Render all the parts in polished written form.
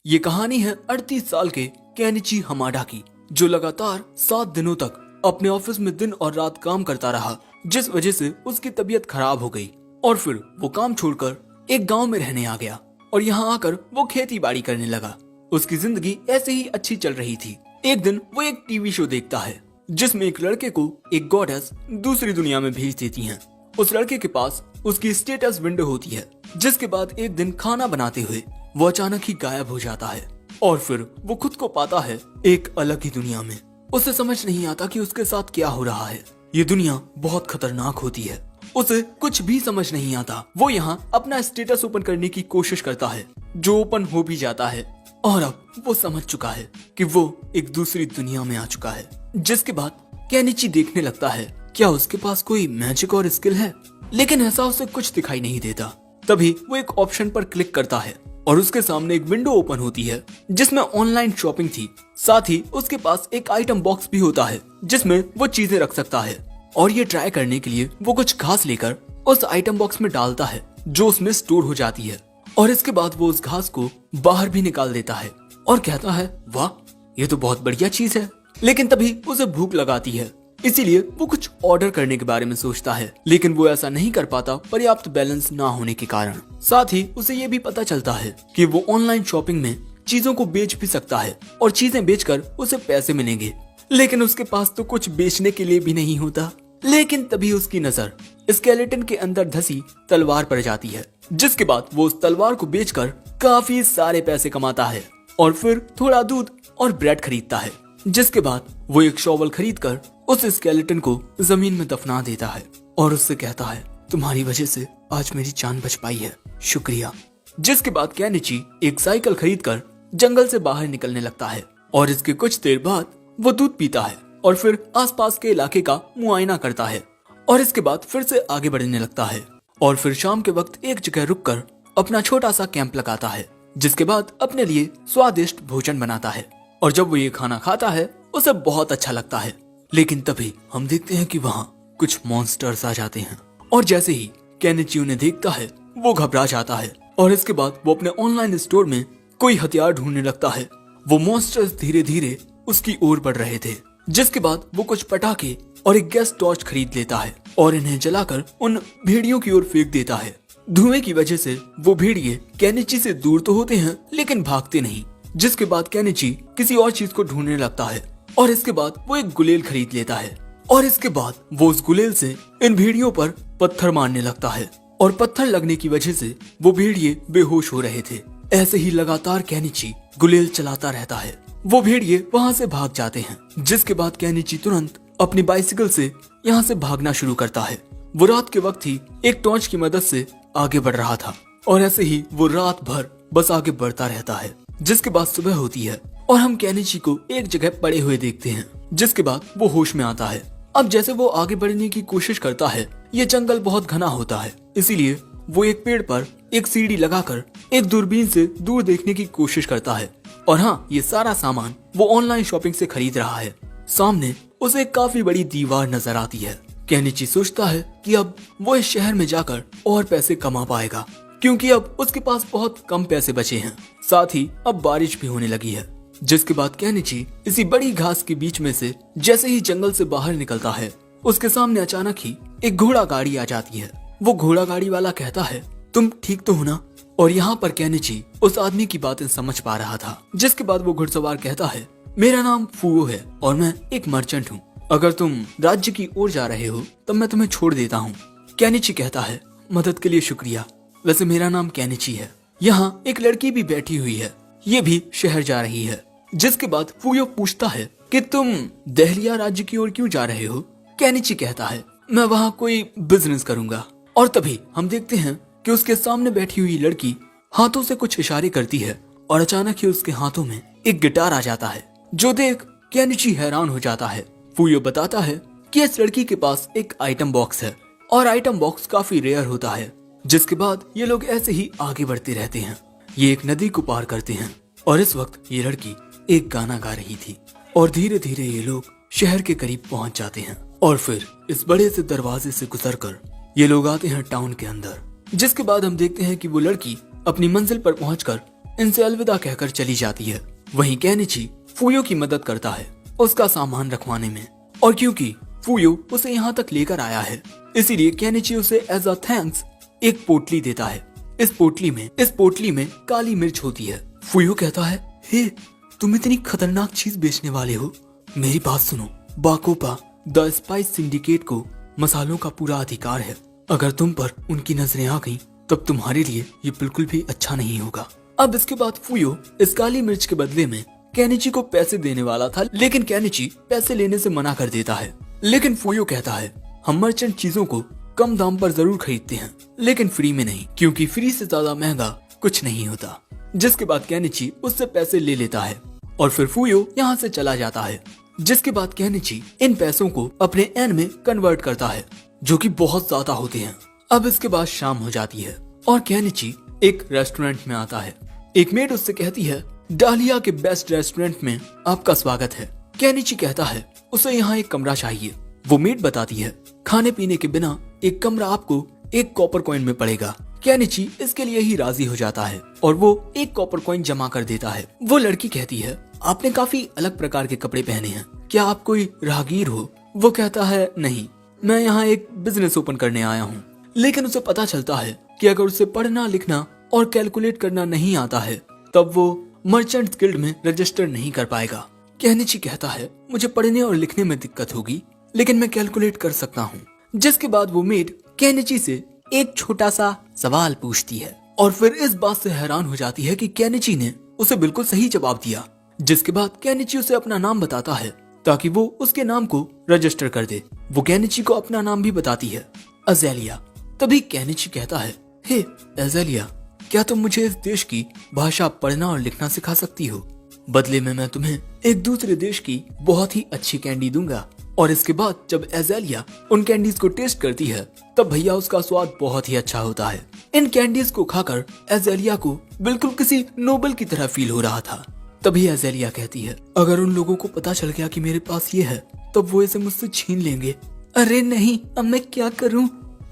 ये कहानी है 38 साल के केनिची हमाडा की, जो लगातार 7 दिनों तक अपने ऑफिस में दिन और रात काम करता रहा, जिस वजह से उसकी तबीयत खराब हो गई और फिर वो काम छोड़कर एक गांव में रहने आ गया और यहाँ आकर वो खेती बाड़ी करने लगा। उसकी जिंदगी ऐसे ही अच्छी चल रही थी। एक दिन वो एक टीवी शो देखता है जिसमें एक लड़के को एक गॉडेस दूसरी दुनिया में भेज देती है। उस लड़के के पास उसकी स्टेटस विंडो होती है, जिसके बाद एक दिन खाना बनाते हुए वो अचानक ही गायब हो जाता है और फिर वो खुद को पाता है एक अलग ही दुनिया में। उसे समझ नहीं आता कि उसके साथ क्या हो रहा है। ये दुनिया बहुत खतरनाक होती है। उसे कुछ भी समझ नहीं आता। वो यहाँ अपना स्टेटस ओपन करने की कोशिश करता है, जो ओपन हो भी जाता है और अब वो समझ चुका है कि वो एक दूसरी दुनिया में आ चुका है। जिसके बाद केनिची देखने लगता है क्या उसके पास कोई मैजिक और स्किल है, लेकिन ऐसा उसे कुछ दिखाई नहीं देता। तभी वो एक ऑप्शन पर क्लिक करता है और उसके सामने एक विंडो ओपन होती है जिसमें ऑनलाइन शॉपिंग थी। साथ ही उसके पास एक आइटम बॉक्स भी होता है जिसमें वो चीजें रख सकता है और ये ट्राई करने के लिए वो कुछ घास लेकर उस आइटम बॉक्स में डालता है जो उसमें स्टोर हो जाती है और इसके बाद वो उस घास को बाहर भी निकाल देता है और कहता है वाह, ये तो बहुत बढ़िया चीज है। लेकिन तभी उसे भूख लगाती है, इसीलिए वो कुछ ऑर्डर करने के बारे में सोचता है, लेकिन वो ऐसा नहीं कर पाता पर्याप्त बैलेंस ना होने के कारण। साथ ही उसे ये भी पता चलता है कि वो ऑनलाइन शॉपिंग में चीजों को बेच भी सकता है और चीजें बेचकर उसे पैसे मिलेंगे, लेकिन उसके पास तो कुछ बेचने के लिए भी नहीं होता। लेकिन तभी उसकी नजर स्केलेटन के अंदर धसी तलवार पर जाती है, जिसके बाद वो उस तलवार को बेचकर काफी सारे पैसे कमाता है और फिर थोड़ा दूध और ब्रेड खरीदता है। जिसके बाद वो एक शॉवल खरीदकर उस स्केलेटन को जमीन में दफना देता है और उससे कहता है तुम्हारी वजह से आज मेरी जान बच पाई है, शुक्रिया। जिसके बाद केनिची एक साइकिल खरीदकर जंगल से बाहर निकलने लगता है और इसके कुछ देर बाद वो दूध पीता है और फिर आसपास के इलाके का मुआयना करता है और इसके बाद फिर से आगे बढ़ने लगता है और फिर शाम के वक्त एक जगह रुककर अपना छोटा सा कैंप लगाता है। जिसके बाद अपने लिए स्वादिष्ट भोजन बनाता है और जब वो ये खाना खाता है उसे बहुत अच्छा लगता है। लेकिन तभी हम देखते हैं कि वहाँ कुछ मॉन्स्टर्स आ जाते हैं और जैसे ही केनिची उन्हें देखता है वो घबरा जाता है और इसके बाद वो अपने ऑनलाइन स्टोर में कोई हथियार ढूंढने लगता है। वो मॉन्स्टर्स धीरे धीरे उसकी ओर बढ़ रहे थे। जिसके बाद वो कुछ पटाखे और एक गैस टॉर्च खरीद लेता है और इन्हें जलाकर उन भेड़ियों की ओर फेंक देता है। धुएं की वजह से वो भेड़िए केनिची से दूर तो होते हैं लेकिन भागते नहीं। जिसके बाद केनिची किसी और चीज को ढूंढने लगता है और इसके बाद वो एक गुलेल खरीद लेता है और इसके बाद वो उस गुलेल से इन भेड़ियों पर पत्थर मारने लगता है और पत्थर लगने की वजह से वो भेड़िए बेहोश हो रहे थे। ऐसे ही लगातार केनिची गुलेल चलाता रहता है। वो भेड़िए वहाँ से भाग जाते हैं। जिसके बाद केनिची तुरंत अपनी बाइसिकल से यहाँ से भागना शुरू करता है। वो रात के वक्त ही एक टॉर्च की मदद से आगे बढ़ रहा था और ऐसे ही वो रात भर बस आगे बढ़ता रहता है। जिसके बाद सुबह होती है और हम केनिची को एक जगह पड़े हुए देखते हैं। जिसके बाद वो होश में आता है। अब जैसे वो आगे बढ़ने की कोशिश करता है, ये जंगल बहुत घना होता है, इसीलिए वो एक पेड़ पर एक सीढ़ी लगाकर एक दूरबीन से दूर देखने की कोशिश करता है। और हाँ, ये सारा सामान वो ऑनलाइन शॉपिंग से खरीद रहा है। सामने उसे काफी बड़ी दीवार नजर आती है। केनिची सोचता है कि अब वो इस शहर में जाकर और पैसे कमा पाएगा, क्योंकि अब उसके पास बहुत कम पैसे बचे हैं। साथ ही अब बारिश भी होने लगी है। जिसके बाद केनिची इसी बड़ी घास के बीच में से जैसे ही जंगल से बाहर निकलता है, उसके सामने अचानक ही एक घोड़ा गाड़ी आ जाती है। वो घोड़ा गाड़ी वाला कहता है तुम ठीक तो हो ना? और यहाँ पर केनिची उस आदमी की बातें समझ पा रहा था। जिसके बाद वो घुड़सवार कहता है मेरा नाम फुओ है और मैं एक मर्चेंट हूँ। अगर तुम राज्य की ओर जा रहे हो तब मैं तुम्हें छोड़ देता हूँ। केनिची कहता है मदद के लिए शुक्रिया, वैसे मेरा नाम केनिची है। यहाँ एक लड़की भी बैठी हुई है, ये भी शहर जा रही है। जिसके बाद फुयो पूछता है कि तुम दहलिया राज्य की ओर क्यों जा रहे हो? केनिची कहता है मैं वहाँ कोई बिजनेस करूंगा। और तभी हम देखते हैं कि उसके सामने बैठी हुई लड़की हाथों से कुछ इशारे करती है और अचानक ही उसके हाथों में एक गिटार आ जाता है, जो देख केनिची हैरान हो जाता है। फुयो बताता है कि इस लड़की के पास एक आइटम बॉक्स है और आइटम बॉक्स काफी रेयर होता है। जिसके बाद ये लोग ऐसे ही आगे बढ़ते रहते हैं। ये एक नदी को पार करते हैं और इस वक्त ये लड़की एक गाना गा रही थी और धीरे धीरे ये लोग शहर के करीब पहुंच जाते हैं और फिर इस बड़े से दरवाजे से गुजरकर ये लोग आते हैं टाउन के अंदर। जिसके बाद हम देखते हैं कि वो लड़की अपनी मंजिल पर पहुंचकर इनसे अलविदा कहकर चली जाती है। वहीं केनिची फूयो की मदद करता है उसका सामान रखवाने में, और क्योंकि फूयो उसे यहाँ तक लेकर आया है इसीलिए केनिची उसे एज अ थैंक्स एक पोटली देता है। इस पोटली में काली मिर्च होती है। फूयो कहता है, हे तुम इतनी खतरनाक चीज बेचने वाले हो, मेरी बात सुनो, बाकोपा द स्पाइस सिंडिकेट को मसालों का पूरा अधिकार है। अगर तुम पर उनकी नजरें आ गईं, तब तुम्हारे लिए ये बिल्कुल भी अच्छा नहीं होगा। अब इसके बाद फूयो इस काली मिर्च के बदले में केनिची को पैसे देने वाला था, लेकिन केनिची पैसे लेने से मना कर देता है। लेकिन फूयो कहता है, हम मर्चेंट चीजों को कम दाम पर जरूर खरीदते हैं, लेकिन फ्री में नहीं, क्योंकि फ्री से ज्यादा महंगा कुछ नहीं होता। जिसके बाद केनिची उससे पैसे ले लेता है और फिर फूयो यहाँ से चला जाता है। जिसके बाद केनिची इन पैसों को अपने एन में कन्वर्ट करता है, जो कि बहुत ज्यादा होते हैं। अब इसके बाद शाम हो जाती है और केनिची एक रेस्टोरेंट में आता है। एक मेड उससे कहती है, डालिया के बेस्ट रेस्टोरेंट में आपका स्वागत है। केनिची कहता है उसे यहाँ एक कमरा चाहिए। वो मेड बताती है, खाने पीने के बिना एक कमरा आपको 1 कॉपर कॉइन में पड़ेगा। केनिची इसके लिए ही राजी हो जाता है और वो 1 कॉपर कॉइन जमा कर देता है। वो लड़की कहती है, आपने काफी अलग प्रकार के कपड़े पहने हैं, क्या आप कोई राहगीर हो? वो कहता है, नहीं, मैं यहाँ एक बिजनेस ओपन करने आया हूँ। लेकिन उसे पता चलता है कि अगर उसे पढ़ना लिखना और कैलकुलेट करना नहीं आता है तब वो मर्चेंट्स गिल्ड में रजिस्टर नहीं कर पाएगा। केनिची कहता है, मुझे पढ़ने और लिखने में दिक्कत होगी, लेकिन मैं कैलकुलेट कर सकता हूँ। जिसके बाद वो मेड केनिची से एक छोटा सा सवाल पूछती है और फिर इस बात से हैरान हो जाती है कि केनिची ने उसे बिल्कुल सही जवाब दिया। जिसके बाद केनिची उसे अपना नाम बताता है ताकि वो उसके नाम को रजिस्टर कर दे। वो केनिची को अपना नाम भी बताती है, अज़ेलिया। तभी केनिची कहता है, हे अज़ेलिया, क्या तुम मुझे इस देश की भाषा पढ़ना और लिखना सिखा सकती हो? बदले में मैं तुम्हें एक दूसरे देश की बहुत ही अच्छी कैंडी दूंगा। और इसके बाद जब अज़ेलिया उन कैंडीज को टेस्ट करती है तब भैया उसका स्वाद बहुत ही अच्छा होता है। इन कैंडीज को खाकर अज़ेलिया को बिल्कुल किसी नोबल की तरह फील हो रहा था। तभी अज़ेलिया कहती है, अगर उन लोगों को पता चल गया कि मेरे पास ये है तब वो इसे मुझसे छीन लेंगे। अरे नहीं, अब मैं क्या करूं?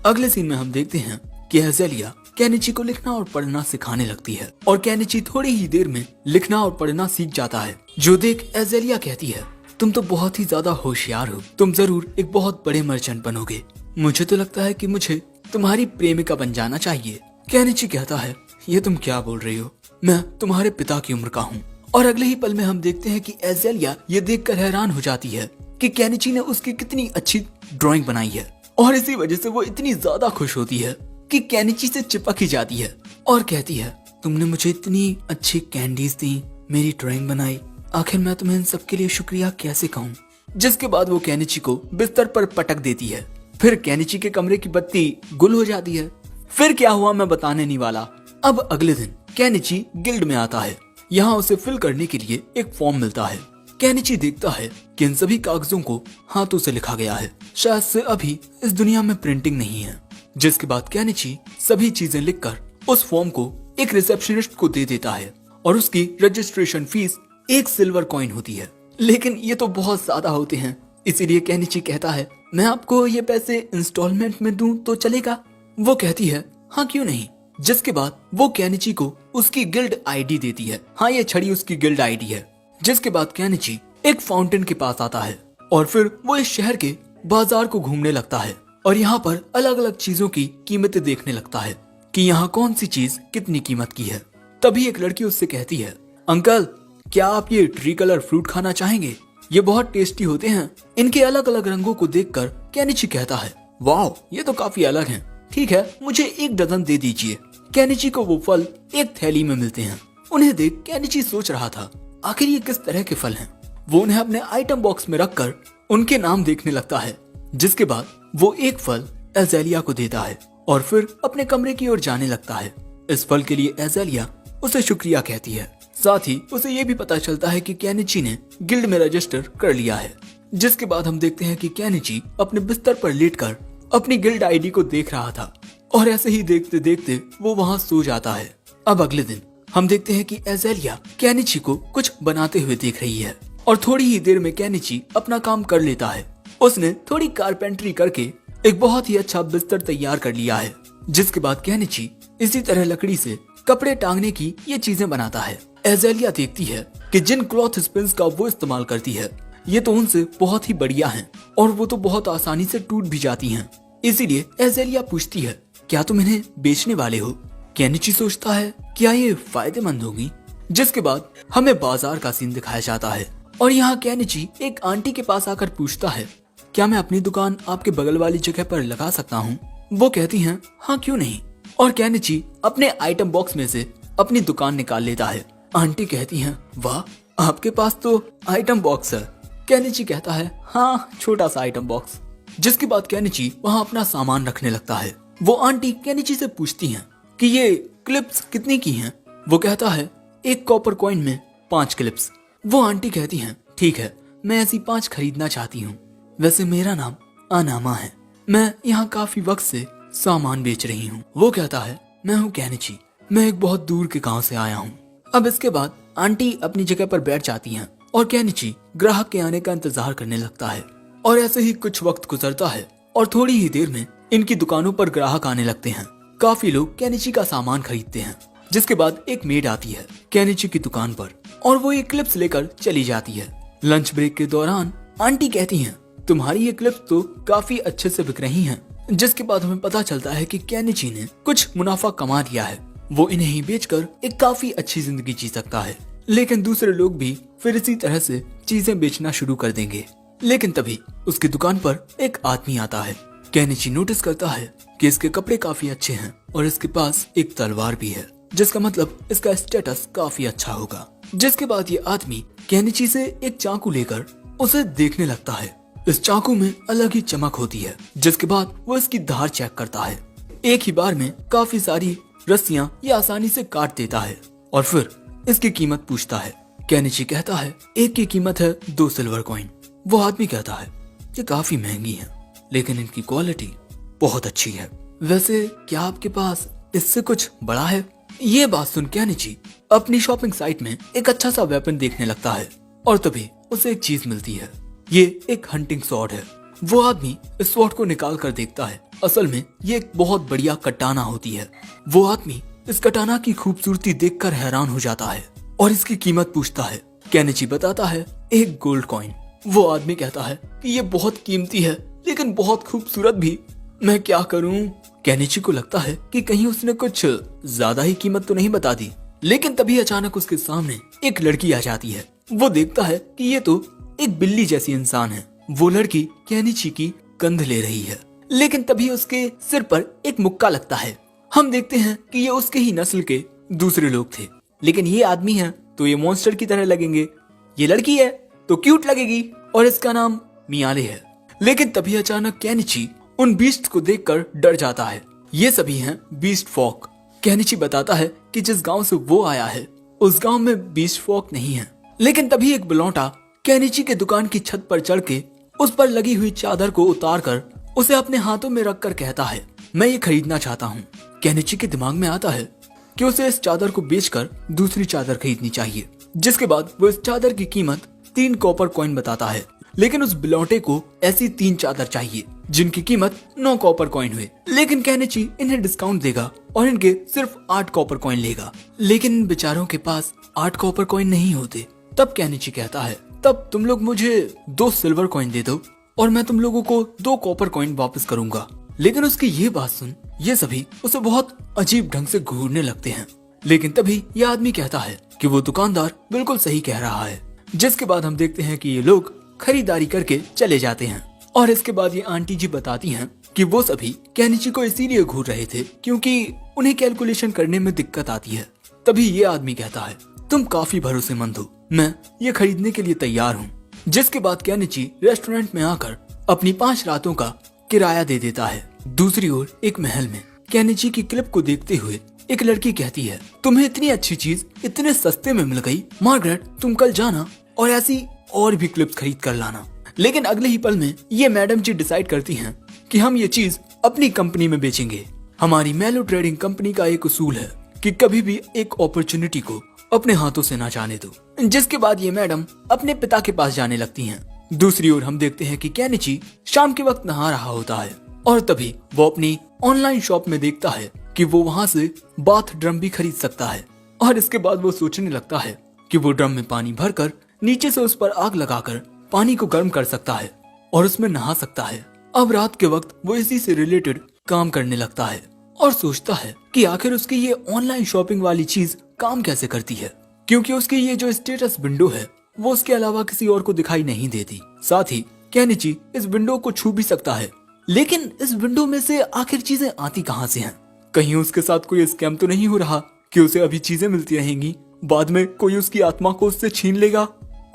अगले सीन में हम देखते हैं कि अज़ेलिया केनिची को लिखना और पढ़ना सिखाने लगती है और केनिची थोड़ी ही देर में लिखना और पढ़ना सीख जाता है। जो देख अज़ेलिया कहती है, तुम तो बहुत ही ज्यादा होशियार हो, तुम जरूर एक बहुत बड़े मर्चेंट बनोगे। मुझे तो लगता है कि मुझे तुम्हारी प्रेमिका बन जाना चाहिए। केनिची कहता है, ये तुम क्या बोल रही हो, मैं तुम्हारे पिता की उम्र का हूँ। और अगले ही पल में हम देखते हैं कि अज़ेलिया ये देखकर हैरान हो जाती है कि केनिची ने उसकी कितनी अच्छी ड्राइंग बनाई है और इसी वजह से वो इतनी ज्यादा खुश होती है कि केनिची से चिपक ही जाती है और कहती है, तुमने मुझे इतनी अच्छी कैंडीज दी, मेरी ड्राइंग बनाई, आखिर मैं तुम्हें इन सब के लिए शुक्रिया कैसे कहूँ? जिसके बाद वो केनिची को बिस्तर पर पटक देती है। फिर केनिची के कमरे की बत्ती गुल हो जाती है। फिर क्या हुआ मैं बताने नहीं वाला। अब अगले दिन केनिची गिल्ड में आता है। यहाँ उसे फिल करने के लिए एक फॉर्म मिलता है। केनिची देखता है कि इन सभी कागजों को हाथों से लिखा गया है, शायद से अभी इस दुनिया में प्रिंटिंग नहीं है। जिसके बाद केनिची सभी चीजें लिखकर उस फॉर्म को एक रिसेप्शनिस्ट को दे देता है और उसकी रजिस्ट्रेशन फीस 1 सिल्वर कॉइन होती है। लेकिन ये तो बहुत ज्यादा होते हैं, इसीलिए केनिची कहता है, मैं आपको ये पैसे इंस्टॉलमेंट में दूं तो चलेगा? वो कहती है, हाँ क्यों नहीं। जिसके बाद वो केनिची को उसकी गिल्ड आईडी देती है। हाँ, ये छड़ी उसकी गिल्ड आईडी है। जिसके बाद केनिची एक फाउंटेन के पास आता है और फिर वो इस शहर के बाजार को घूमने लगता है और यहाँ पर अलग अलग चीजों की कीमतें देखने लगता है कि यहाँ कौन सी चीज कितनी कीमत की है। तभी एक लड़की उससे कहती है, अंकल क्या आप ये ट्री कलर फ्रूट खाना चाहेंगे? ये बहुत टेस्टी होते हैं। इनके अलग अलग रंगों को देखकर केनिची कहता है, वाह ये तो काफी अलग हैं। ठीक है, मुझे 1 डजन दे दीजिए। केनिची को वो फल एक थैली में मिलते हैं। उन्हें देख केनिची सोच रहा था, आखिर ये किस तरह के फल हैं। वो उन्हें अपने आइटम बॉक्स में रखकर उनके नाम देखने लगता है। जिसके बाद वो एक फल अज़ेलिया को देता है और फिर अपने कमरे की ओर जाने लगता है। इस फल के लिए अज़ेलिया उसे शुक्रिया कहती है। साथ ही उसे ये भी पता चलता है कि केनिची ने गिल्ड में रजिस्टर कर लिया है। जिसके बाद हम देखते हैं कि केनिची अपने बिस्तर पर लेटकर अपनी गिल्ड आईडी को देख रहा था और ऐसे ही देखते देखते वो वहाँ सो जाता है। अब अगले दिन हम देखते हैं कि अज़ेलिया केनिची को कुछ बनाते हुए देख रही है और थोड़ी ही देर में केनिची अपना काम कर लेता है। उसने थोड़ी कारपेंट्री करके एक बहुत ही अच्छा बिस्तर तैयार कर लिया है। जिसके बाद केनिची इसी तरह लकड़ी से कपड़े टांगने की ये चीजें बनाता है। एजेलिया देखती है कि जिन क्लॉथ स्पिन्स का वो इस्तेमाल करती है ये तो उनसे बहुत ही बढ़िया हैं और वो तो बहुत आसानी से टूट भी जाती हैं। इसीलिए एजेलिया पूछती है, क्या तुम इन्हें बेचने वाले हो? केनिची सोचता है, क्या ये फायदेमंद होगी? जिसके बाद हमें बाजार का सीन दिखाया जाता है और यहाँ केनिची एक आंटी के पास आकर पूछता है, क्या मैं अपनी दुकान आपके बगल वाली जगह पर लगा सकता हूँ? वो कहती हैं, हाँ क्यों नहीं। और केनिची अपने आइटम बॉक्स में से अपनी दुकान निकाल लेता है। आंटी कहती हैं, वाह आपके पास तो आइटम बॉक्स है। केनिची कहता है, हाँ छोटा सा आइटम बॉक्स। जिसके बाद केनिची वहाँ अपना सामान रखने लगता है। वो आंटी केनिची से पूछती हैं कि ये क्लिप्स कितने की हैं? वो कहता है, एक कॉपर कॉइन में 5 क्लिप्स। वो आंटी कहती हैं, ठीक है मैं ऐसी 5 खरीदना चाहती हूँ। वैसे मेरा नाम अनामा है, मैं यहाँ काफी वक्त से सामान बेच रही हूँ। वो कहता है, मैं हूँ केनिची, मैं एक बहुत दूर के गांव से आया हूँ। अब इसके बाद आंटी अपनी जगह पर बैठ जाती हैं और केनिची ग्राहक के आने का इंतजार करने लगता है। और ऐसे ही कुछ वक्त गुजरता है और थोड़ी ही देर में इनकी दुकानों पर ग्राहक आने लगते हैं। काफी लोग केनिची का सामान खरीदते हैं। जिसके बाद एक मेड आती है केनिची की दुकान पर और वो ये क्लिप्स लेकर चली जाती है। लंच ब्रेक के दौरान आंटी कहती हैं, तुम्हारी ये क्लिप्स तो काफी अच्छे से बिक रही हैं। जिसके बाद हमें पता चलता है कि केनिची ने कुछ मुनाफा कमा लिया है। वो इन्हें ही बेचकर एक काफी अच्छी जिंदगी जी सकता है। लेकिन दूसरे लोग भी फिर इसी तरह से चीजें बेचना शुरू कर देंगे। लेकिन तभी उसकी दुकान पर एक आदमी आता है। केनिची नोटिस करता है कि इसके कपड़े काफी अच्छे हैं और इसके पास एक तलवार भी है, जिसका मतलब इसका स्टेटस काफी अच्छा होगा। जिसके बाद ये आदमी केनिची से एक चाकू लेकर उसे देखने लगता है। इस चाकू में अलग ही चमक होती है। जिसके बाद वो इसकी धार चेक करता है। एक ही बार में काफी सारी रस्सियां ये आसानी से काट देता है और फिर इसकी कीमत पूछता है। केनिची कहता है, एक की कीमत है 2 सिल्वर कॉइन। वो आदमी कहता है, ये काफी महंगी है लेकिन इनकी क्वालिटी बहुत अच्छी है। वैसे क्या आपके पास इससे कुछ बड़ा है? ये बात सुन केनिची अपनी शॉपिंग साइट में एक अच्छा सा वेपन देखने लगता है और तभी उसे एक चीज मिलती है। ये एक हंटिंग स्वॉर्ड है। वो आदमी इस स्वॉर्ड को निकाल कर देखता है। असल में ये एक बहुत बढ़िया कटाना होती है। वो आदमी इस कटाना की खूबसूरती देखकर हैरान हो जाता है और इसकी कीमत पूछता है। केनिची बताता है, 1 गोल्ड कॉइन। वो आदमी कहता है कि ये बहुत कीमती है लेकिन बहुत खूबसूरत भी, मैं क्या करूं? केनिची को लगता है कि कहीं उसने कुछ ज्यादा ही कीमत तो नहीं बता दी। लेकिन तभी अचानक उसके सामने एक लड़की आ जाती है। वो देखता है कि ये तो एक बिल्ली जैसी इंसान है। वो लड़की केनिची की कंध ले रही है। लेकिन तभी उसके सिर पर एक मुक्का लगता है। हम देखते हैं कि ये उसके ही नस्ल के दूसरे लोग थे। लेकिन ये आदमी है तो ये मॉन्स्टर की तरह लगेंगे, ये लड़की है तो क्यूट लगेगी और इसका नाम मियाले है। लेकिन तभी अचानक केनिची उन बीस्ट को देखकर डर जाता है। ये सभी हैं बीस्ट फॉक। केनिची बताता है कि जिस गांव से वो आया है उस गांव में बीस्ट फॉक नहीं है। लेकिन तभी एक बलौटा केनिची के दुकान की छत पर चढ़ के उस पर लगी हुई चादर को उतार कर उसे अपने हाथों में रखकर कहता है, मैं ये खरीदना चाहता हूँ। केनिची के दिमाग में आता है कि उसे इस चादर को बेचकर दूसरी चादर खरीदनी चाहिए। जिसके बाद वो इस चादर की कीमत 3 कॉपर कॉइन बताता है। लेकिन उस बिलौटे को ऐसी 3 चादर चाहिए जिनकी कीमत 9 कॉपर कॉइन हुए। लेकिन केनिची इन्हें डिस्काउंट देगा और इनके सिर्फ 8 कॉपर कॉइन लेगा। लेकिन इन बेचारों के पास 8 कॉपर कॉइन नहीं होते। तब केनिची कहता है, तब तुम लोग मुझे 2 सिल्वर कॉइन दे दो और मैं तुम लोगों को 2 कॉपर कॉइन वापस करूंगा। लेकिन उसकी ये बात सुन ये सभी उसे बहुत अजीब ढंग से घूरने लगते हैं। लेकिन तभी ये आदमी कहता है कि वो दुकानदार बिल्कुल सही कह रहा है। जिसके बाद हम देखते हैं कि ये लोग खरीदारी करके चले जाते हैं। और इसके बाद ये आंटी जी बताती हैं कि वो सभी केनिची को इसीलिए घूर रहे थे क्योंकि उन्हें कैलकुलेशन करने में दिक्कत आती है। तभी ये आदमी कहता है, तुम काफी भरोसेमंद हो, मैं ये खरीदने के लिए तैयार हूँ। जिसके बाद केनिची रेस्टोरेंट में आकर अपनी 5 रातों का किराया दे देता है। दूसरी ओर एक महल में केनिची की क्लिप को देखते हुए एक लड़की कहती है, तुम्हें इतनी अच्छी चीज इतने सस्ते में मिल गई। मार्गरेट तुम कल जाना और ऐसी और भी क्लिप्स खरीद कर लाना। लेकिन अगले ही पल में ये मैडम जी डिसाइड करती हैं कि हम ये चीज अपनी कंपनी में बेचेंगे। हमारी मेलो ट्रेडिंग कंपनी का एक उसूल है कि कभी भी एक अपॉर्चुनिटी को अपने हाथों से ना जाने दो। जिसके बाद ये मैडम अपने पिता के पास जाने लगती हैं। दूसरी ओर हम देखते हैं कि केनिची शाम के वक्त नहा रहा होता है और तभी वो अपनी ऑनलाइन शॉप में देखता है कि वो वहाँ से बाथ ड्रम भी खरीद सकता है। और इसके बाद वो सोचने लगता है कि वो ड्रम में पानी भरकर नीचे से उस पर आग लगाकर पानी को गर्म कर सकता है और उसमें नहा सकता है। अब रात के वक्त वो इसी से रिलेटेड काम करने लगता है और सोचता है कि आखिर उसकी ये ऑनलाइन शॉपिंग वाली चीज काम कैसे करती है, क्योंकि उसकी ये जो स्टेटस विंडो है वो उसके अलावा किसी और को दिखाई नहीं देती। साथ ही केनिची इस विंडो को छू भी सकता है, लेकिन इस विंडो में से आखिर चीजें आती कहाँ से हैं? कहीं उसके साथ कोई स्कैम तो नहीं हो रहा कि उसे अभी चीजें मिलती रहेंगी, बाद में कोई उसकी आत्मा को उससे छीन लेगा,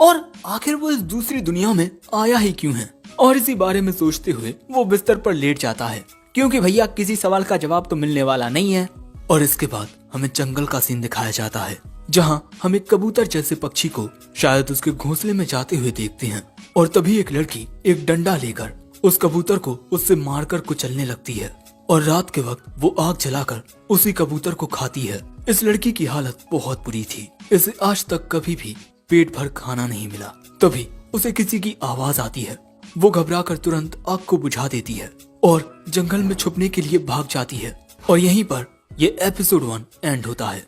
और आखिर वो इस दूसरी दुनिया में आया ही क्यों है? और इसी बारे में सोचते हुए वो बिस्तर पर लेट जाता है, क्योंकि भैया किसी सवाल का जवाब तो मिलने वाला नहीं है। और इसके बाद हमें जंगल का सीन दिखाया जाता है, जहां हम एक कबूतर जैसे पक्षी को शायद उसके घोंसले में जाते हुए देखते हैं। और तभी एक लड़की एक डंडा लेकर उस कबूतर को उससे मारकर कुचलने लगती है और रात के वक्त वो आग जलाकर उसी कबूतर को खाती है। इस लड़की की हालत बहुत बुरी थी, इसे आज तक कभी भी पेट भर खाना नहीं मिला। तभी उसे किसी की आवाज आती है, वो घबराकर तुरंत आग को बुझा देती है और जंगल में छुपने के लिए भाग जाती है। और यहीं पर ये एपिसोड 1 एंड होता है।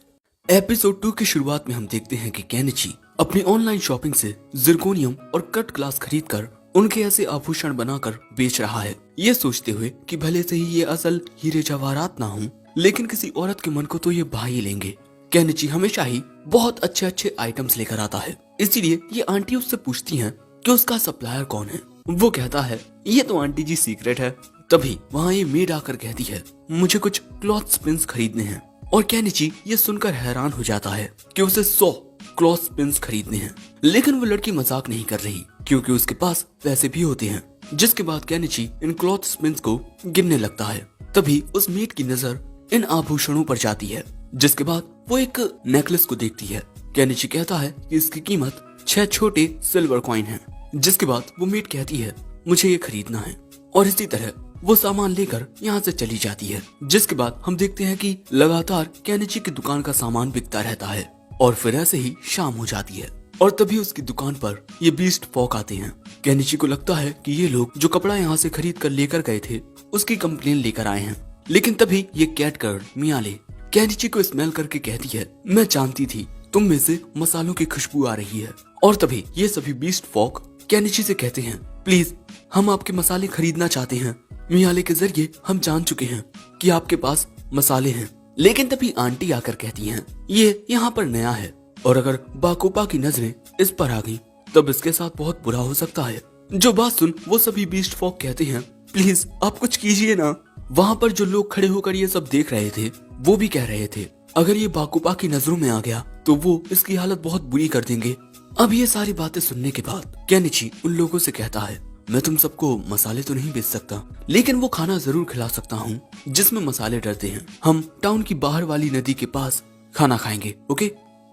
एपिसोड 2 की शुरुआत में हम देखते हैं कि केनिची अपनी ऑनलाइन शॉपिंग से जिरकोनियम और कट ग्लास खरीदकर उनके ऐसे आभूषण बनाकर बेच रहा है, ये सोचते हुए कि भले से ही ये असल हीरे जवाहरात ना हों, लेकिन किसी औरत के मन को तो ये भा ही लेंगे। केनिची हमेशा ही बहुत अच्छे अच्छे आइटम्स लेकर आता है, इसीलिए ये आंटी उससे पूछती हैं कि उसका सप्लायर कौन है। वो कहता है ये तो आंटी जी सीक्रेट है। तभी वहाँ ये मेड आकर कहती है मुझे कुछ क्लॉथ स्पिन्स खरीदने हैं, और केनिची ये सुनकर हैरान हो जाता है कि उसे 100 क्लॉथ स्पिन्स खरीदने हैं। लेकिन वो लड़की मजाक नहीं कर रही, क्योंकि उसके पास पैसे भी होते हैं। जिसके बाद केनिची इन क्लॉथ स्पिन्स को गिनने लगता है। तभी उस मेड की नजर इन आभूषणों पर जाती है, जिसके बाद वो एक नेकलेस को देखती है। केनिची कहता है कि इसकी कीमत 6 छोटे सिल्वर कॉइन है। जिसके बाद वो मेड कहती है मुझे ये खरीदना है, और इसी तरह वो सामान लेकर यहाँ से चली जाती है। जिसके बाद हम देखते हैं कि लगातार केनिची की दुकान का सामान बिकता रहता है, और फिर ऐसे ही शाम हो जाती है। और तभी उसकी दुकान पर ये बीस्ट फॉक आते हैं। केनिची को लगता है कि ये लोग जो कपड़ा यहाँ से खरीद कर लेकर गए थे उसकी कंप्लेन लेकर आए हैं। लेकिन तभी ये कैट गर्ल मियाले केनिची को स्मेल करके कहती है मैं जानती थी तुम में से मसालों की खुशबू आ रही है। और तभी ये सभी बीस्ट फॉक केनिची से कहते हैं प्लीज हम आपके मसाले खरीदना चाहते हैं। मियाले के जरिए हम जान चुके हैं कि आपके पास मसाले हैं। लेकिन तभी आंटी आकर कहती हैं ये यहाँ पर नया है, और अगर बाकोपा की नजरें इस पर आ गई तब इसके साथ बहुत बुरा हो सकता है। जो बात सुन वो सभी बीस्ट फॉक कहते हैं प्लीज आप कुछ कीजिए ना। वहाँ पर जो लोग खड़े होकर ये सब देख रहे थे वो भी कह रहे थे अगर ये बाकोपा की नजरों में आ गया तो वो इसकी हालत बहुत बुरी कर देंगे। अब ये सारी बातें सुनने के बाद केनिची उन लोगों से कहता है मैं तुम सबको मसाले तो नहीं बेच सकता, लेकिन वो खाना जरूर खिला सकता हूँ जिसमें मसाले डरते हैं। हम टाउन की बाहर वाली नदी के पास खाना खाएंगे, ओके?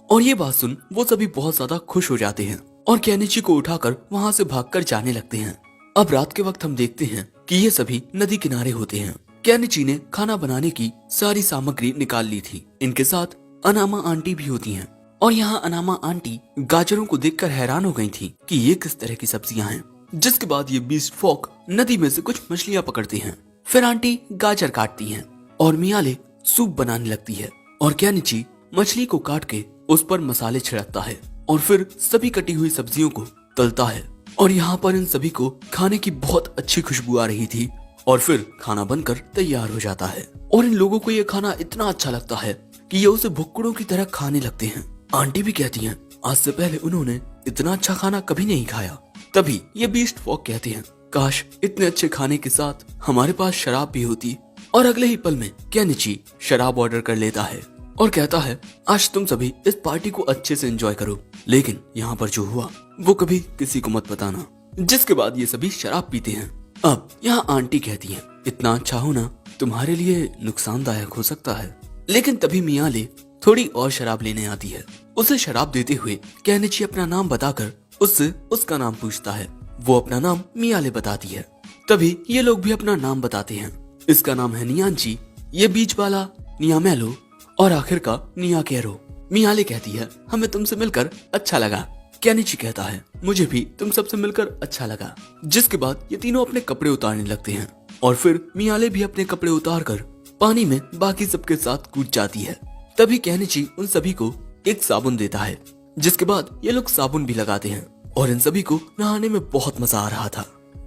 और ये बात सुन वो सभी बहुत ज्यादा खुश हो जाते हैं और केनिची को उठाकर वहाँ से भागकर जाने लगते हैं। अब रात के वक्त हम देखते हैं कि ये सभी नदी किनारे होते हैं। केनिची ने खाना बनाने की सारी सामग्री निकाल ली थी। इनके साथ अनामा आंटी भी होती हैं, और यहाँ अनामा आंटी गाजरों को देखकर हैरान हो गई थी कि ये किस तरह की सब्जियां हैं। जिसके बाद ये बीस्ट फॉक नदी में से कुछ मछलियां पकड़ती हैं। फिर आंटी गाजर काटती हैं और मियाले सूप बनाने लगती है, और केनिची मछली को काट के उस पर मसाले छिड़कता है और फिर सभी कटी हुई सब्जियों को तलता है। और यहाँ पर इन सभी को खाने की बहुत अच्छी खुशबू आ रही थी, और फिर खाना बनकर तैयार हो जाता है। और इन लोगों को ये खाना इतना अच्छा लगता है कि ये उसे भुक्कड़ों की तरह खाने लगते हैं। आंटी भी कहती हैं आज से पहले उन्होंने इतना अच्छा खाना कभी नहीं खाया। तभी ये बीस्ट फॉक कहते हैं काश इतने अच्छे खाने के साथ हमारे पास शराब भी होती। और अगले ही पल में केनिची शराब ऑर्डर कर लेता है और कहता है आज तुम सभी इस पार्टी को अच्छे से एंजॉय करो, लेकिन यहाँ पर जो हुआ वो कभी किसी को मत बताना। जिसके बाद ये सभी शराब पीते हैं। अब यहाँ आंटी कहती है इतना अच्छा होना तुम्हारे लिए नुकसानदायक हो सकता है। लेकिन तभी मियाले थोड़ी और शराब लेने आती है। उसे शराब देते हुए केनिची अपना नाम बताकर उससे उसका नाम पूछता है। वो अपना नाम मियाले बताती है। तभी ये लोग भी अपना नाम बताते हैं। इसका नाम है नियांची, ये बीच वाला नियामेलो, और आखिर का नियाकेरो। मियाले कहती है हमें तुमसे मिलकर अच्छा लगा। केनिची कहता है मुझे भी तुम सबसे मिलकर अच्छा लगा। जिसके बाद ये तीनों अपने कपड़े उतारने लगते हैं, और फिर मियाले भी अपने कपड़े उतार कर पानी में बाकी सबके साथ कूद जाती है। तभी केनिची उन सभी को एक साबुन देता है, जिसके बाद ये लोग साबुन भी लगाते हैं और इन सभी को नहाने में बहुत मजा आ रहा था।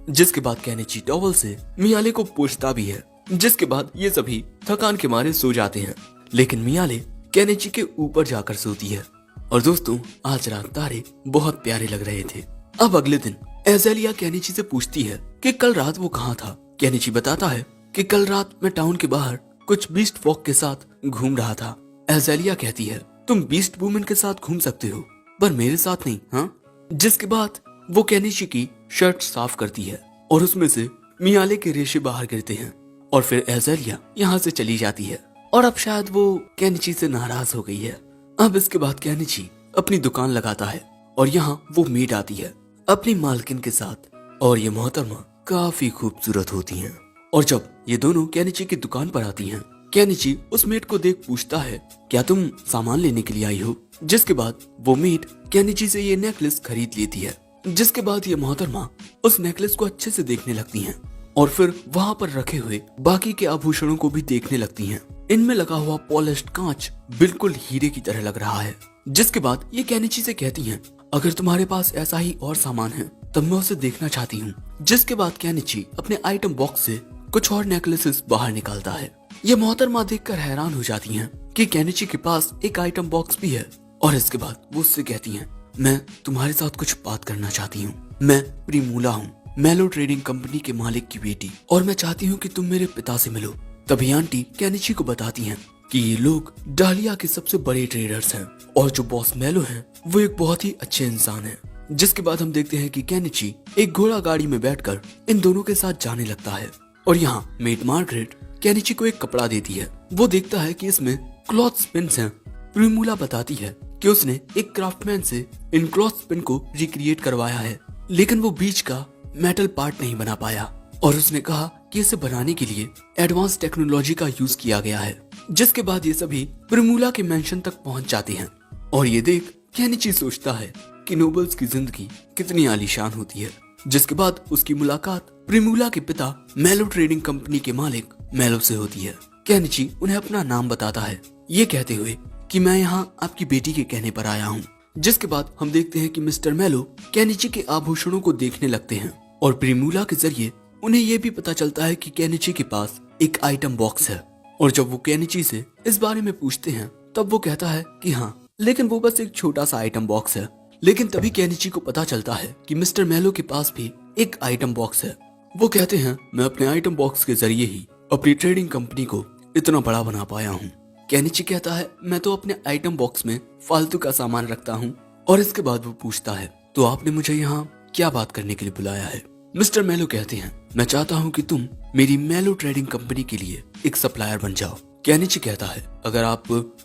जिसके बाद केनिची टॉवल से मियाले को पूछता भी है, जिसके बाद ये सभी थकान के मारे सो जाते हैं, लेकिन मियाले केनिची के ऊपर जाकर सोती है। और दोस्तों, आज रात तारे बहुत प्यारे लग रहे थे। अब अगले दिन एज़ेलिया केनिची से पूछती है कि कल रात वो कहाँ था। केनिची बताता है कि कल रात मैं टाउन के बाहर कुछ बीस्ट फॉक के साथ घूम रहा था। एज़ेलिया कहती है, तुम बीस्ट वुमेन के साथ घूम सकते हो, पर मेरे साथ नहीं, हाँ? जिसके बाद वो केनिची की शर्ट साफ करती है और उसमें से मियाले के रेशे बाहर गिरते हैं और फिर एज़ेलिया यहाँ से चली जाती है। और अब शायद वो केनिची से नाराज हो गई है। अब इसके बाद केनिची अपनी दुकान लगाता है और यहाँ वो मेड आती है अपनी मालकिन के साथ, और ये मोहतरमा काफी खूबसूरत होती हैं। और जब ये दोनों केनिची की दुकान पर आती हैं, केनिची उस मेड को देख पूछता है, क्या तुम सामान लेने के लिए आई हो? जिसके बाद वो मेड केनिची से ये नेकलेस खरीद लेती है। जिसके बाद ये मोहतरमा उस नेकलेस को अच्छे से देखने लगती हैं और फिर वहाँ पर रखे हुए बाकी के आभूषणों को भी देखने लगती हैं। इनमें लगा हुआ पॉलिश्ड कांच बिल्कुल हीरे की तरह लग रहा है। जिसके बाद ये केनिची से कहती हैं, अगर तुम्हारे पास ऐसा ही और सामान है तब मैं उसे देखना चाहती हूँ। जिसके बाद केनिची अपने आइटम बॉक्स से कुछ और नेकलेसेस बाहर निकालता है। ये मोहतरमा देखकर हैरान हो जाती हैं कि केनिची के पास एक आइटम बॉक्स भी है। और इसके बाद वो उससे कहती हैं, मैं तुम्हारे साथ कुछ बात करना चाहती हूँ। मैं प्रिमूला हूँ, मेलो ट्रेडिंग कंपनी के मालिक की बेटी, और मैं चाहती हूँ कि तुम मेरे पिता से मिलो। तभी आंटी केनिची को बताती हैं कि ये लोग डालिया के सबसे बड़े ट्रेडर्स हैं और जो बॉस मेलो हैं वो एक बहुत ही अच्छे इंसान हैं। जिसके बाद हम देखते हैं कि केनिची एक घोड़ा गाड़ी में बैठकर इन दोनों के साथ जाने लगता है और यहाँ मेड मार्गरेट केनिची को एक कपड़ा देती है। वो देखता है कि इसमें क्लॉथ स्पिन्स हैं। प्रिमूला बताती है कि उसने एक क्राफ्टमैन से इन क्लॉथ स्पिन को रिक्रिएट करवाया है, लेकिन वो बीच का मेटल पार्ट नहीं बना पाया और उसने कहा कि इसे बनाने के लिए एडवांस टेक्नोलॉजी का यूज किया गया है। जिसके बाद ये सभी प्रिमूला के मेंशन तक पहुंच जाते हैं और ये देख केनिची सोचता है कि नोबल्स की जिंदगी कितनी आलीशान होती है। जिसके बाद उसकी मुलाकात प्रिमूला के पिता मेलो ट्रेडिंग कंपनी के मालिक मेलो से होती है। केनिची उन्हें अपना नाम बताता है, ये कहते हुए कि मैं यहाँ आपकी बेटी के कहने पर आया हूँ। जिसके बाद हम देखते हैं कि मिस्टर मेलो केनिची के आभूषणों को देखने लगते हैं और प्रिमूला के जरिए उन्हें ये भी पता चलता है कि केनिची के पास एक आइटम बॉक्स है। और जब वो केनिची से इस बारे में पूछते हैं तब वो कहता है कि हाँ, लेकिन वो बस एक छोटा सा आइटम बॉक्स है। लेकिन तभी केनिची को पता चलता है कि मिस्टर मेलो के पास भी एक आइटम बॉक्स है। वो कहते हैं, मैं अपने आइटम बॉक्स के जरिए ही अपनी ट्रेडिंग कंपनी को इतना बड़ा बना पाया हूँ। केनिची कहता है, मैं तो अपने आइटम बॉक्स में फालतू का सामान रखता हूँ। और इसके बाद वो पूछता है, तो आपने मुझे यहाँ क्या बात करने के लिए बुलाया है? मिस्टर मेलो कहते हैं, मैं चाहता हूँ कि तुम मेरी मेलो ट्रेडिंग कंपनी के लिए एक सप्लायर बन जाओ। केनिची कहता है, अगर आप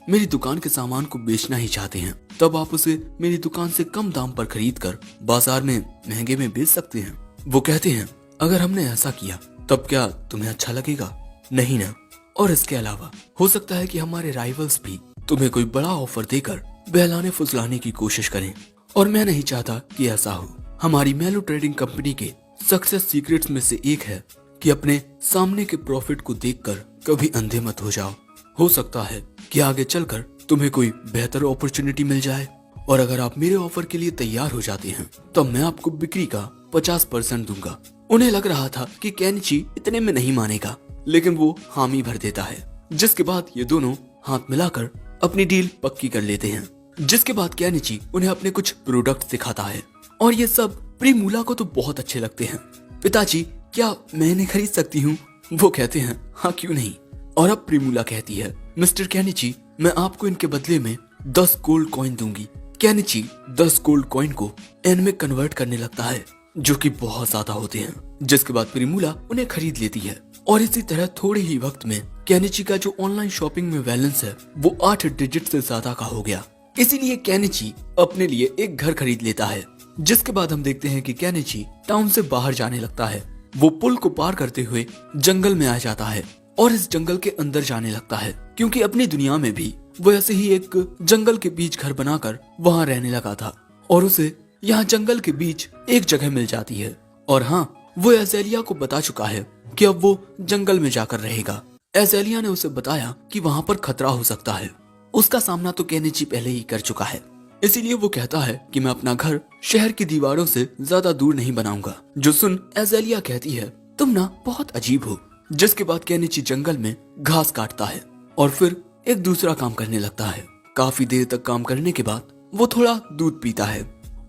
मेरी दुकान के सामान को बेचना ही चाहते हैं तब आप उसे मेरी दुकान से कम दाम पर खरीद कर बाजार में महंगे में बेच सकते हैं। वो कहते हैं, अगर हमने ऐसा किया तब क्या तुम्हें अच्छा लगेगा? नहीं ना। और इसके अलावा हो सकता है कि हमारे राइवल्स भी तुम्हें कोई बड़ा ऑफर देकर बहलाने फुसलाने की कोशिश करें, और मैं नहीं चाहता कि ऐसा हो। हमारी मेलो ट्रेडिंग कंपनी के सक्सेस सीक्रेट्स में से एक है कि अपने सामने के प्रॉफिट को देखकर कभी अंधे मत हो जाओ। हो सकता है कि आगे चलकर तुम्हें कोई बेहतर अपॉर्चुनिटी मिल जाए, और अगर आप मेरे ऑफर के लिए तैयार हो जाते हैं तो मैं आपको बिक्री का 50% दूंगा। उन्हें लग रहा था कि केनिची इतने में नहीं मानेगा, लेकिन वो हामी भर देता है। जिसके बाद ये दोनों हाथ मिलाकर अपनी डील पक्की कर लेते हैं। जिसके बाद केनिची उन्हें अपने कुछ प्रोडक्ट दिखाता है और ये सब प्रिमूला को तो बहुत अच्छे लगते हैं। पिताजी, क्या मैं इन्हें खरीद सकती हूँ? वो कहते हैं, हाँ क्यों नहीं। और अब प्रिमूला कहती है, मिस्टर केनिची, मैं आपको इनके बदले में 10 गोल्ड कॉइन दूंगी। केनिची 10 गोल्ड कॉइन को एन में कन्वर्ट करने लगता है, जो कि बहुत ज्यादा होते हैं। जिसके बाद प्रिमूला उन्हें खरीद लेती है और इसी तरह थोड़े ही वक्त में केनिची का जो ऑनलाइन शॉपिंग में बैलेंस है वो 8 डिजिट से ज्यादा का हो गया। इसीलिए केनिची अपने लिए एक घर खरीद लेता है। जिसके बाद हम देखते हैं कि केनिची टाउन से बाहर जाने लगता है। वो पुल को पार करते हुए जंगल में आ जाता है और इस जंगल के अंदर जाने लगता है, क्योंकि अपनी दुनिया में भी वो ऐसे ही एक जंगल के बीच घर बनाकर वहाँ रहने लगा था और उसे यहाँ जंगल के बीच एक जगह मिल जाती है। और हाँ, वो एज़ेलिया को बता चुका है कि अब वो जंगल में जाकर रहेगा। एज़ेलिया ने उसे बताया कि वहाँ पर खतरा हो सकता है। उसका सामना तो केनिची पहले ही कर चुका है, इसीलिए वो कहता है कि मैं अपना घर शहर की दीवारों से ज्यादा दूर नहीं बनाऊंगा। जो सुन एज़ेलिया कहती है, तुम ना बहुत अजीब हो। जिसके बाद केनिची जंगल में घास काटता है और फिर एक दूसरा काम करने लगता है। काफी देर तक काम करने के बाद वो थोड़ा दूध पीता है।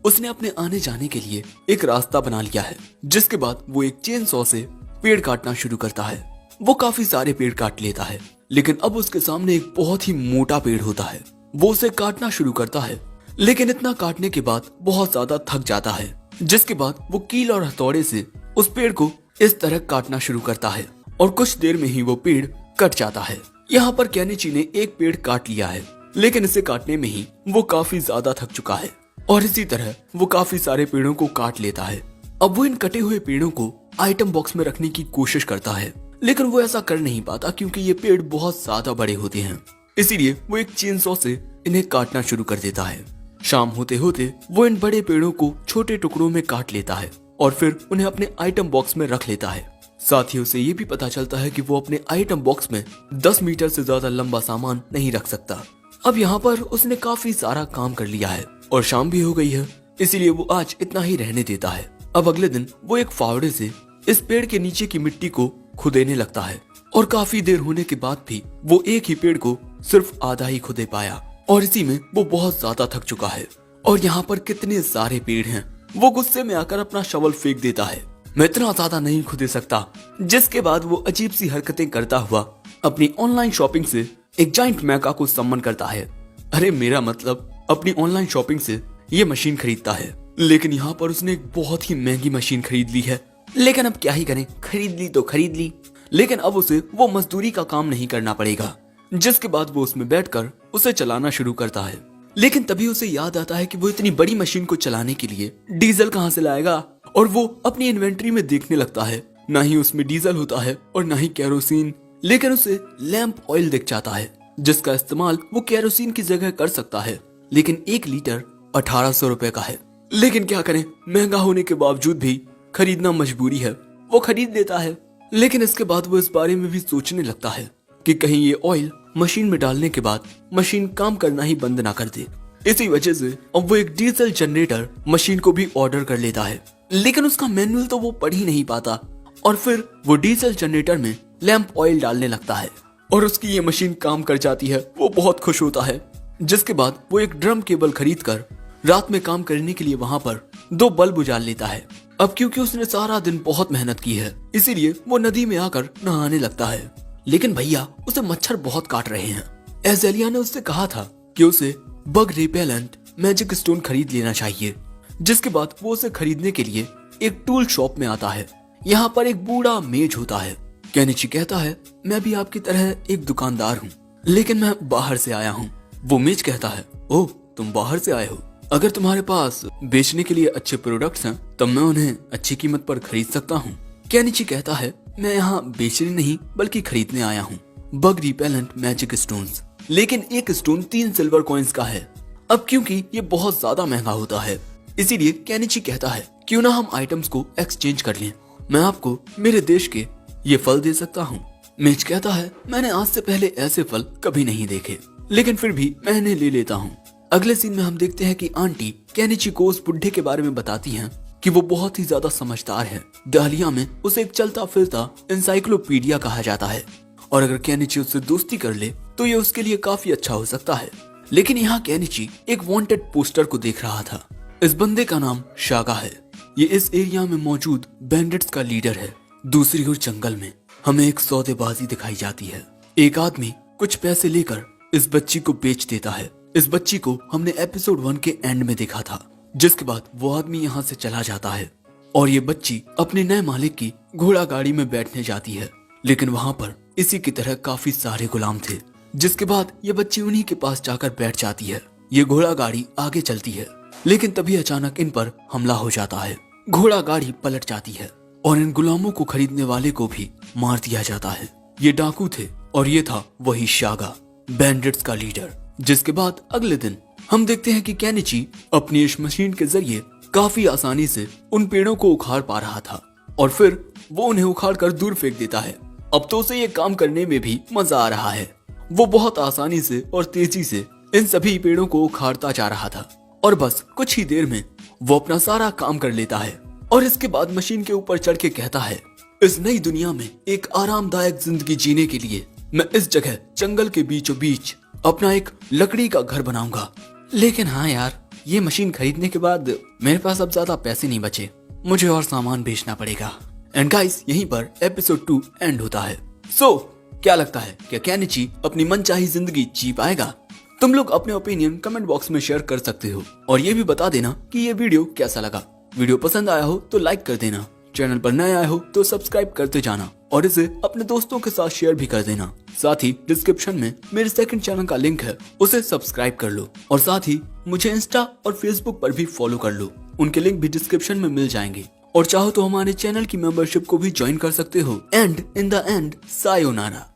उसने अपने आने जाने के लिए एक रास्ता बना लिया है। जिसके बाद वो एक चेन सॉ से पेड़ काटना शुरू करता है। वो काफी सारे पेड़ काट लेता है, लेकिन अब उसके सामने एक बहुत ही मोटा पेड़ होता है। वो उसे काटना शुरू करता है, लेकिन इतना काटने के बाद बहुत ज्यादा थक जाता है। जिसके बाद वो कील और हथौड़े से उस पेड़ को इस तरह काटना शुरू करता है और कुछ देर में ही वो पेड़ कट जाता है। यहाँ पर केनिची ने एक पेड़ काट लिया है, लेकिन इसे काटने में ही वो काफी ज्यादा थक चुका है और इसी तरह वो काफी सारे पेड़ों को काट लेता है। अब वो इन कटे हुए पेड़ों को आइटम बॉक्स में रखने की कोशिश करता है, लेकिन वो ऐसा कर नहीं पाता क्योंकि ये पेड़ बहुत ज्यादा बड़े होते हैं। इसीलिए वो एक चेनसॉ से इन्हें काटना शुरू कर देता है। शाम होते होते वो इन बड़े पेड़ों को छोटे टुकड़ों में काट लेता है और फिर उन्हें अपने आइटम बॉक्स में रख लेता है। साथ ही उसे ये भी पता चलता है कि वो अपने आइटम बॉक्स में 10 मीटर से ज्यादा लंबा सामान नहीं रख सकता। अब यहाँ पर उसने काफी सारा काम कर लिया है और शाम भी हो गई है, इसीलिए वो आज इतना ही रहने देता है। अब अगले दिन वो एक फावड़े से इस पेड़ के नीचे की मिट्टी को खुदेने लगता है और काफी देर होने के बाद भी वो एक ही पेड़ को सिर्फ आधा ही खुदे पाया और इसी में वो बहुत ज्यादा थक चुका है। और यहाँ पर कितने सारे पेड़ हैं। वो गुस्से में आकर अपना शवल फेंक देता है, मैं इतना ज्यादा नहीं खुदे सकता। जिसके बाद वो अजीब सी हरकतें करता हुआ अपनी ऑनलाइन शॉपिंग से एक जाइंट मैका को सम्मन करता है। अरे मेरा मतलब अपनी ऑनलाइन शॉपिंग से ये मशीन खरीदता है, लेकिन यहाँ पर उसने एक बहुत ही महंगी मशीन खरीद ली है। लेकिन अब क्या ही करें, खरीद ली तो खरीद ली, लेकिन अब उसे वो मजदूरी का काम नहीं करना पड़ेगा। जिसके बाद वो उसमें बैठकर उसे चलाना शुरू करता है, लेकिन तभी उसे याद आता है कि वो इतनी बड़ी मशीन को चलाने के लिए डीजल कहाँ से लाएगा। और वो अपनी इन्वेंट्री में देखने लगता है, ना ही उसमें डीजल होता है और ना ही केरोसिन, लेकिन उसे लैंप ऑयल दिख जाता है जिसका इस्तेमाल वो केरोसिन की जगह कर सकता है। लेकिन 1 लीटर 1800 रुपए का है। लेकिन क्या करें, महंगा होने के बावजूद भी खरीदना मजबूरी है। वो खरीद लेता है, लेकिन इसके बाद वो इस बारे में भी सोचने लगता है कि कहीं ये ऑयल मशीन में डालने के बाद मशीन काम करना ही बंद ना कर दे। इसी वजह से अब वो एक डीजल जनरेटर मशीन को भी ऑर्डर कर लेता है, लेकिन उसका मैनुअल तो वो पढ़ ही नहीं पाता। और फिर वो डीजल जनरेटर में लैंप ऑयल डालने लगता है और उसकी ये मशीन काम कर जाती है। वो बहुत खुश होता है। जिसके बाद वो एक ड्रम केबल खरीद कर रात में काम करने के लिए वहाँ पर 2 बल्ब उजाल लेता है। अब क्योंकि उसने सारा दिन बहुत मेहनत की है, इसीलिए वो नदी में आकर नहाने लगता है। लेकिन भैया उसे मच्छर बहुत काट रहे हैं। एज़ेलिया ने उससे कहा था कि उसे बग रिपेलेंट मैजिक स्टोन खरीद लेना चाहिए। जिसके बाद वो उसे खरीदने के लिए एक टूल शॉप में आता है। यहाँ पर एक बूढ़ा मेज होता है। केनिची कहता है, मैं भी आपकी तरह एक दुकानदार हूँ, लेकिन मैं बाहर से आया हूँ। वो मेज कहता है, ओह तुम बाहर से आए हो, अगर तुम्हारे पास बेचने के लिए अच्छे प्रोडक्ट्स हैं तब मैं उन्हें अच्छी कीमत पर खरीद सकता हूँ। केनिची कहता है, मैं यहाँ बेचने नहीं बल्कि खरीदने आया हूँ बग रिपेलेंट मैजिक स्टोन्स, लेकिन एक स्टोन 3 सिल्वर कॉइन्स का है। अब क्योंकि ये बहुत ज्यादा महंगा होता है, इसीलिए केनिची कहता है, क्यों ना हम आइटम्स को एक्सचेंज कर लें, मैं आपको मेरे देश के ये फल दे सकता हूँ। मेज कहता है, मैंने आज से पहले ऐसे फल कभी नहीं देखे, लेकिन फिर भी मैं इन्हें ले लेता हूँ। अगले सीन में हम देखते हैं कि आंटी केनिची को उस बुढ़े के बारे में बताती हैं कि वो बहुत ही ज्यादा समझदार है। डालिया में उसे एक चलता फिरता इंसाइक्लोपीडिया कहा जाता है और अगर केनिची उससे दोस्ती कर ले तो ये उसके लिए काफी अच्छा हो सकता है। लेकिन यहाँ केनिची एक वांटेड पोस्टर को देख रहा था। इस बंदे का नाम शागा है। ये इस एरिया में मौजूद बैंडिट्स का लीडर है। दूसरी ओर जंगल में हमें एक सौदेबाजी दिखाई जाती है। एक आदमी कुछ पैसे लेकर इस बच्ची को बेच देता है। इस बच्ची को हमने एपिसोड 1 के एंड में देखा था। जिसके बाद वो आदमी यहाँ से चला जाता है और ये बच्ची अपने नए मालिक की घोड़ा गाड़ी में बैठने जाती है। लेकिन वहाँ पर इसी की तरह काफी सारे गुलाम थे। जिसके बाद ये बच्ची उन्हीं के पास जाकर बैठ जाती है। ये घोड़ा गाड़ी आगे चलती है, लेकिन तभी अचानक इन पर हमला हो जाता है। घोड़ा गाड़ी पलट जाती है और इन गुलामों को खरीदने वाले को भी मार दिया जाता है। ये डाकू थे और ये था वही शागा, बैंडिट्स का लीडर। जिसके बाद अगले दिन हम देखते हैं कि केनिची अपनी इस मशीन के जरिए काफी आसानी से उन पेड़ों को उखाड़ पा रहा था और फिर वो उन्हें उखाड़ कर दूर फेंक देता है अब तो उसे ये काम करने में भी मजा आ रहा है। वो बहुत आसानी से और तेजी से इन सभी पेड़ों को उखाड़ता जा रहा था और बस कुछ ही देर में वो अपना सारा काम कर लेता है और इसके बाद मशीन के ऊपर चढ़ के कहता है, इस नई दुनिया में एक आरामदायक जिंदगी जीने के लिए मैं इस जगह जंगल के बीचों बीच अपना एक लकड़ी का घर बनाऊंगा। लेकिन हाँ यार, ये मशीन खरीदने के बाद मेरे पास अब ज्यादा पैसे नहीं बचे, मुझे और सामान बेचना पड़ेगा। एंड गाइस, यहीं पर एपिसोड 2 एंड होता है। सो क्या लगता है, क्या केनिची अपनी मनचाही जिंदगी जी पाएगा? तुम लोग अपने ओपिनियन कमेंट बॉक्स में शेयर कर सकते हो और ये भी बता देना कि ये वीडियो कैसा लगा। वीडियो पसंद आया हो तो लाइक कर देना, चैनल पर नए आए हो तो सब्सक्राइब करते जाना और इसे अपने दोस्तों के साथ शेयर भी कर देना। साथ ही डिस्क्रिप्शन में मेरे सेकंड चैनल का लिंक है, उसे सब्सक्राइब कर लो और साथ ही मुझे इंस्टा और फेसबुक पर भी फॉलो कर लो, उनके लिंक भी डिस्क्रिप्शन में मिल जाएंगे। और चाहो तो हमारे चैनल की मेंबरशिप को भी ज्वाइन कर सकते हो। And in the end, sayonara.